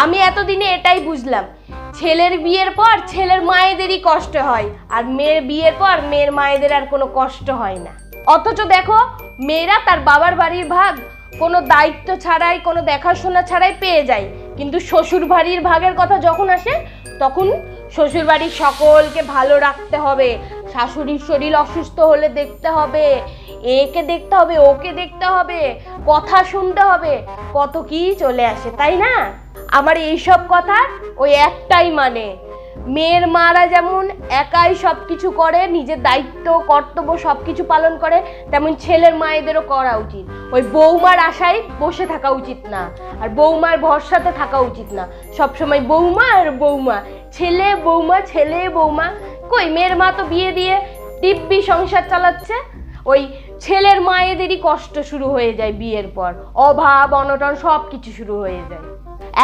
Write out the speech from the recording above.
আমি এতদিনে এটাই বুঝলাম, ছেলের বিয়ের পর ছেলের মায়েদেরই কষ্ট হয়, আর মেয়ের বিয়ের পর মেয়ের মায়েদের আর কোনো কষ্ট হয় না। অথচ দেখো, মেয়েরা তার বাবার বাড়ির ভাগ কোনো দায়িত্ব ছাড়াই, কোনো দেখাশোনা ছাড়াই পেয়ে যায়, কিন্তু শ্বশুর বাড়ির ভাগের কথা যখন আসে তখন শ্বশুর বাড়ির সকলকে ভালো রাখতে হবে, শাশুড়ির শরীর অসুস্থ হলে দেখতে হবে, একে দেখতে হবে, ওকে দেখতে হবে, কথা শুনতে হবে, কত কি চলে আসে, তাই না? আমার এইসব কথা ওই একটাই মানে, মেয়ের মারা যেমন একাই সব কিছু করে, নিজের দায়িত্ব কর্তব্য সব কিছু পালন করে, তেমন ছেলের মায়েদেরও করা উচিত। ওই বৌমার আশায় বসে থাকা উচিত না, আর বৌমার ভরসাতে থাকা উচিত না। সবসময় বৌমা আর বৌমা, ছেলে বৌমা ছেলে বৌমা। কই, মেয়ের মা তো বিয়ে দিয়ে দিব্যি সংসার চালাচ্ছে। ওই ছেলের মায়েদেরই কষ্ট শুরু হয়ে যায় বিয়ের পর, অভাব অনটন সব কিছু শুরু হয়ে যায়।